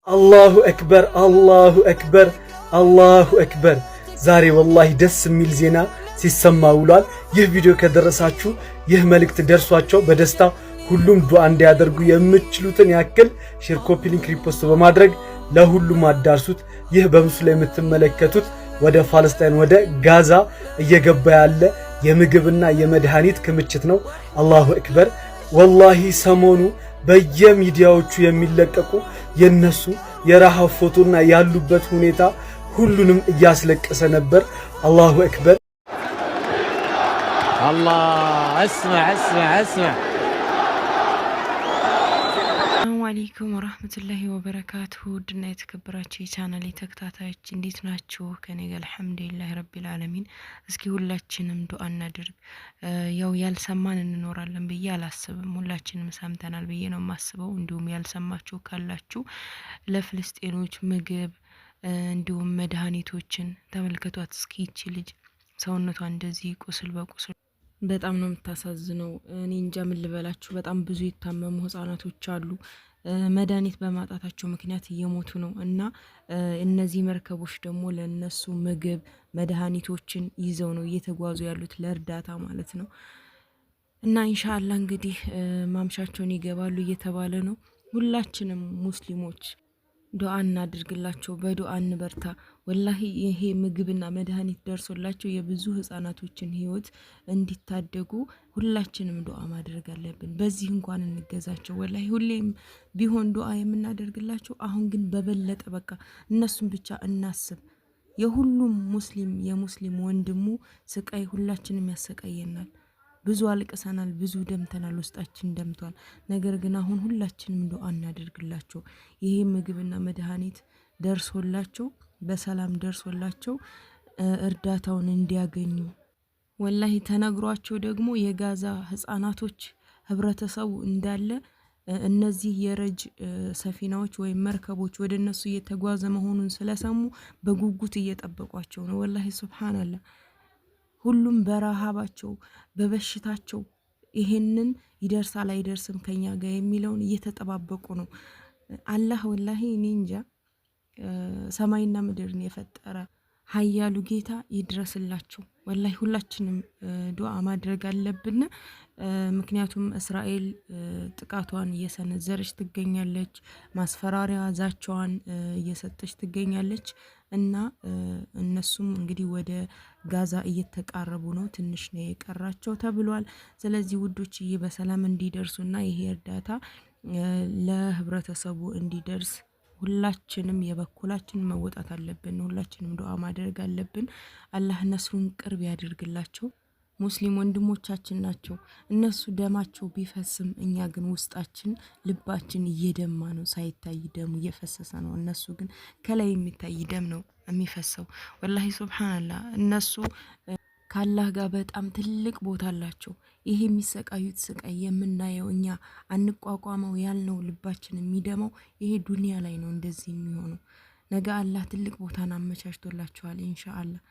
አላሁ አክበር አላሁ አክበር አላሁ አክበር። ዛሬ ወላሂ ደስ የሚል ዜና ሲሰማ ውሏል። ይህ ቪዲዮ ከደረሳችሁ ይህ መልእክት ደርሷቸው በደስታ ሁሉም ዱዓ እንዲያደርጉ የምትችሉትን ያክል ሼር፣ ኮፒ ሊንክ፣ ሪፖስት በማድረግ ለሁሉም አዳርሱት። ይህ በምስሉ ላይ የምትመለከቱት ወደ ፋለስታይን ወደ ጋዛ እየገባ ያለ የምግብና የመድኃኒት ክምችት ነው። አላሁ አክበር። ወላሂ ሰሞኑ በየሚዲያዎቹ የሚለቀቁ የነሱ የረሃብ ፎቶና ያሉበት ሁኔታ ሁሉንም እያስለቀሰ ነበር። አላሁ አክበር። አላህ እስማ ሰላሙ አለይኩም ወራህመቱላሂ ወበረካቱሁ። ውድና የተከበራችሁ የቻናሌ ተከታታዮች እንዴት ናችሁ? ከኔ ጋር አልሐምዱሊላህ ረቢል ዓለሚን። እስኪ ሁላችንም ዱአ እናድርግ። ያው ያልሰማን እንኖራለን ብዬ አላስብም። ሁላችንም ሰምተናል ብዬ ነው የማስበው። እንዲሁም ያልሰማችሁ ካላችሁ ለፍልስጤኖች ምግብ እንዲሁም መድኃኒቶችን ተመልከቷት። እስኪ ይቺ ልጅ ሰውነቷ እንደዚህ ቁስል በቁስል በጣም ነው የምታሳዝነው። እኔ እንጃ ምን ልበላችሁ። በጣም ብዙ የታመሙ ህጻናቶች አሉ። መድኃኒት በማጣታቸው ምክንያት እየሞቱ ነው። እና እነዚህ መርከቦች ደግሞ ለነሱ ምግብ መድኃኒቶችን ይዘው ነው እየተጓዙ ያሉት ለእርዳታ ማለት ነው። እና ኢንሻአላህ እንግዲህ ማምሻቸውን ይገባሉ እየተባለ ነው። ሁላችንም ሙስሊሞች ዱአ እናድርግላቸው፣ በዱአ እንበርታ። ወላሂ ይሄ ምግብና መድኃኒት ደርሶላቸው የብዙ ህጻናቶችን ህይወት እንዲታደጉ ሁላችንም ዱአ ማድረግ አለብን። በዚህ እንኳን እንገዛቸው። ወላሂ ሁሌም ቢሆን ዱአ የምናደርግላቸው፣ አሁን ግን በበለጠ በቃ እነሱን ብቻ እናስብ። የሁሉም ሙስሊም የሙስሊም ወንድሙ ስቃይ ሁላችንም ያሰቃየናል። ብዙ አልቅሰናል፣ ብዙ ደምተናል፣ ውስጣችን ደምቷል። ነገር ግን አሁን ሁላችንም ዱአ እናደርግላቸው። ይሄ ምግብና መድኃኒት ደርሶላቸው በሰላም ደርሶላቸው እርዳታውን እንዲያገኙ ወላሂ ተነግሯቸው ደግሞ የጋዛ ህፃናቶች ህብረተሰቡ እንዳለ እነዚህ የረጅ ሰፊናዎች ወይም መርከቦች ወደ እነሱ እየተጓዘ መሆኑን ስለሰሙ በጉጉት እየጠበቋቸው ነው። ወላሂ ሱብሃንአላህ። ሁሉም በረሃባቸው በበሽታቸው ይሄንን ይደርሳል አይደርስም ከኛ ጋር የሚለውን እየተጠባበቁ ነው። አላህ ወላሂ እኔ እንጃ ሰማይና ምድርን የፈጠረ ኃያሉ ጌታ ይድረስላቸው። ወላሂ ሁላችንም ዱአ ማድረግ አለብን። ምክንያቱም እስራኤል ጥቃቷን እየሰነዘረች ትገኛለች፣ ማስፈራሪያ ዛቻዋን እየሰጠች ትገኛለች። እና እነሱም እንግዲህ ወደ ጋዛ እየተቃረቡ ነው፣ ትንሽ ነው የቀራቸው ተብሏል። ስለዚህ ውዶችዬ በሰላም እንዲደርሱና ይሄ እርዳታ ለህብረተሰቡ እንዲደርስ ሁላችንም የበኩላችንን መወጣት አለብን። ሁላችንም ዱአ ማድረግ አለብን። አላህ ነስሩን ቅርብ ያድርግላቸው። ሙስሊም ወንድሞቻችን ናቸው። እነሱ ደማቸው ቢፈስም እኛ ግን ውስጣችን ልባችን እየደማ ነው። ሳይታይ ደሙ እየፈሰሰ ነው። እነሱ ግን ከላይ የሚታይ ደም ነው የሚፈሰው። ወላሂ ሱብሃንአላህ። እነሱ ካላህ ጋር በጣም ትልቅ ቦታ አላቸው። ይሄ የሚሰቃዩት ስቃይ የምናየው እኛ አንቋቋመው ያልነው ልባችን የሚደማው ይሄ ዱንያ ላይ ነው እንደዚህ የሚሆነው። ነገ አላህ ትልቅ ቦታን አመቻችቶላቸዋል ኢንሻአላህ።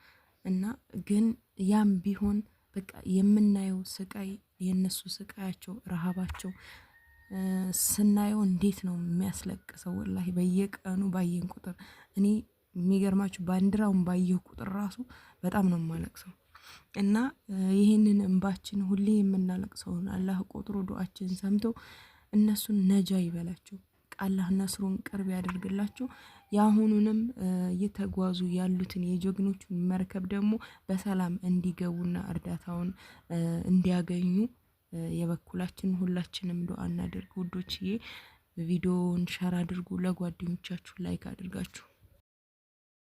እና ግን ያም ቢሆን በቃ የምናየው ስቃይ የነሱ ስቃያቸው ረሃባቸው ስናየው እንዴት ነው የሚያስለቅሰው። ወላሂ በየቀኑ ባየን ቁጥር እኔ የሚገርማችሁ ባንዲራውን ባየሁ ቁጥር ራሱ በጣም ነው የማለቅሰው። እና ይሄንን እንባችን ሁሌ የምናለቅሰውን አላህ ቆጥሮ ዱአችን ሰምቶ እነሱን ነጃ ይበላቸው። አላህ ነስሩን ቅርብ ያደርግላቸው። የአሁኑንም እየተጓዙ ያሉትን የጀግኖቹን መርከብ ደግሞ በሰላም እንዲገቡና እርዳታውን እንዲያገኙ የበኩላችን ሁላችንም ዱአ እናድርግ ውዶችዬ። ቪዲዮውን ሸር አድርጉ፣ ለጓደኞቻችሁ ላይክ አድርጋችሁ